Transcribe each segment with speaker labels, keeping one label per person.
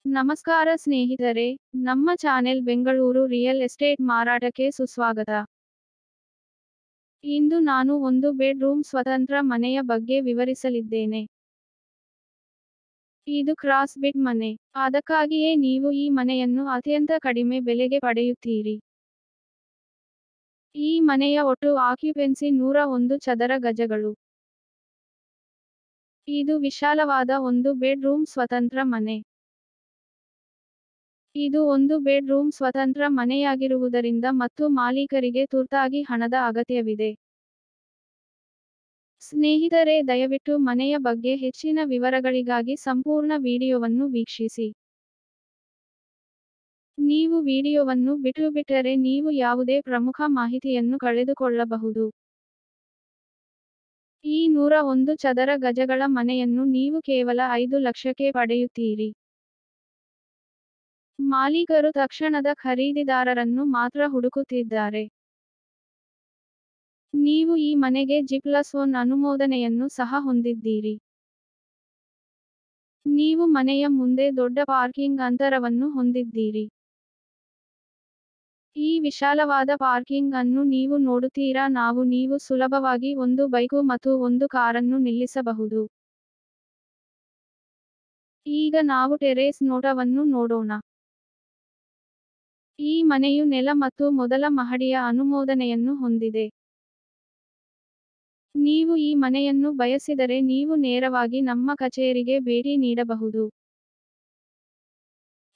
Speaker 1: ನಮಸ್ಕಾರ ಸ್ನೇಹಿತರೆ, ನಮ್ಮ ಚಾನೆಲ್ ಬೆಂಗಳೂರು ರಿಯಲ್ ಎಸ್ಟೇಟ್ ಮಾರಾಟಕ್ಕೆ ಸುಸ್ವಾಗತ. ಇಂದು ನಾನು ಒಂದು ಬೆಡ್ರೂಮ್ ಸ್ವತಂತ್ರ ಮನೆಯ ಬಗ್ಗೆ ವಿವರಿಸಲಿದ್ದೇನೆ. ಇದು ಕ್ರಾಸ್ ಬಿಟ್ ಮನೆ. ಅದಕ್ಕಾಗಿಯೇ ನೀವು ಈ ಮನೆಯನ್ನು ಅತ್ಯಂತ ಕಡಿಮೆ ಬೆಲೆಗೆ ಪಡೆಯುತ್ತೀರಿ. ಈ ಮನೆಯ ಒಟ್ಟು ಆಕ್ಯುಪೆನ್ಸಿ 101 ಚದರ ಗಜಗಳು. ಇದು ವಿಶಾಲವಾದ ಒಂದು ಬೆಡ್ರೂಮ್ ಸ್ವತಂತ್ರ ಮನೆ. ಇದು ಒಂದು ಬೆಡ್ರೂಮ್ ಸ್ವತಂತ್ರ ಮನೆಯಾಗಿರುವುದರಿಂದ ಮತ್ತು ಮಾಲೀಕರಿಗೆ ತುರ್ತಾಗಿ ಹಣದ ಅಗತ್ಯವಿದೆ. ಸ್ನೇಹಿತರೆ, ದಯವಿಟ್ಟು ಮನೆಯ ಬಗ್ಗೆ ಹೆಚ್ಚಿನ ವಿವರಗಳಿಗಾಗಿ ಸಂಪೂರ್ಣ ವಿಡಿಯೋವನ್ನು ವೀಕ್ಷಿಸಿ. ನೀವು ವಿಡಿಯೋವನ್ನು ಬಿಟ್ಟುಬಿಟ್ಟರೆ ನೀವು ಯಾವುದೇ ಪ್ರಮುಖ ಮಾಹಿತಿಯನ್ನು ಕಳೆದುಕೊಳ್ಳಬಹುದು. ಈ 101 ಚದರ ಗಜಗಳ ಮನೆಯನ್ನು ನೀವು ಕೇವಲ 5 ಲಕ್ಷಕ್ಕೆ ಪಡೆಯುತ್ತೀರಿ. ಮಾಲೀಕರು ತಕ್ಷಣದ ಖರೀದಿದಾರರನ್ನು ಮಾತ್ರ ಹುಡುಕುತ್ತಿದ್ದಾರೆ. ನೀವು ಈ ಮನೆಗೆ G+1 ಅನುಮೋದನೆಯನ್ನು ಸಹ ಹೊಂದಿದ್ದೀರಿ. ನೀವು ಮನೆಯ ಮುಂದೆ ದೊಡ್ಡ ಪಾರ್ಕಿಂಗ್ ಅಂತರವನ್ನು ಹೊಂದಿದ್ದೀರಿ. ಈ ವಿಶಾಲವಾದ ಪಾರ್ಕಿಂಗ್ ಅನ್ನು ನೀವು ನೋಡುತ್ತೀರಾ? ನೀವು ಸುಲಭವಾಗಿ ಒಂದು ಬೈಕು ಮತ್ತು ಒಂದು ಕಾರನ್ನು ನಿಲ್ಲಿಸಬಹುದು. ಈಗ ನಾವು ಟೆರೇಸ್ ನೋಟವನ್ನು ನೋಡೋಣ. ಈ ಮನೆಯು ನೆಲ ಮತ್ತು ಮೊದಲ ಮಹಡಿಯ ಅನುಮೋದನೆಯನ್ನು ಹೊಂದಿದೆ. ನೀವು ಈ ಮನೆಯನ್ನು ಬಯಸಿದರೆ ನೀವು ನೇರವಾಗಿ ನಮ್ಮ ಕಚೇರಿಗೆ ಭೇಟಿ ನೀಡಬಹುದು.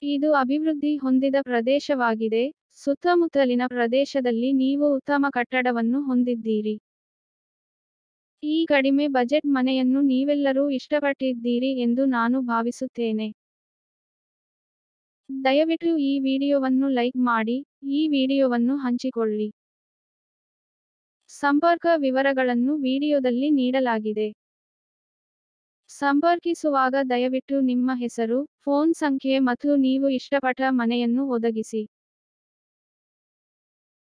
Speaker 1: ಇದು ಅಭಿವೃದ್ಧಿ ಹೊಂದಿದ ಪ್ರದೇಶವಾಗಿದೆ. ಸುತ್ತಮುತ್ತಲಿನ ಪ್ರದೇಶದಲ್ಲಿ ನೀವು ಉತ್ತಮ ಕಟ್ಟಡವನ್ನು ಹೊಂದಿದ್ದೀರಿ. ಈ ಕಡಿಮೆ ಬಜೆಟ್ ಮನೆಯನ್ನು ನೀವೆಲ್ಲರೂ ಇಷ್ಟಪಟ್ಟಿದ್ದೀರಿ ಎಂದು ನಾನು ಭಾವಿಸುತ್ತೇನೆ. ದಯವಿಟ್ಟು ಈ ವಿಡಿಯೋವನ್ನು ಲೈಕ್ ಮಾಡಿ, ಈ ವಿಡಿಯೋವನ್ನು ಹಂಚಿಕೊಳ್ಳಿ. ಸಂಪರ್ಕ ವಿವರಗಳನ್ನು ವಿಡಿಯೋದಲ್ಲಿ ನೀಡಲಾಗಿದೆ. ಸಂಪರ್ಕಿಸುವಾಗ ದಯವಿಟ್ಟು ನಿಮ್ಮ ಹೆಸರು, ಫೋನ್ ಸಂಖ್ಯೆ ಮತ್ತು ನೀವು ಇಷ್ಟಪಟ್ಟ ಮನೆಯನ್ನು ಒದಗಿಸಿ.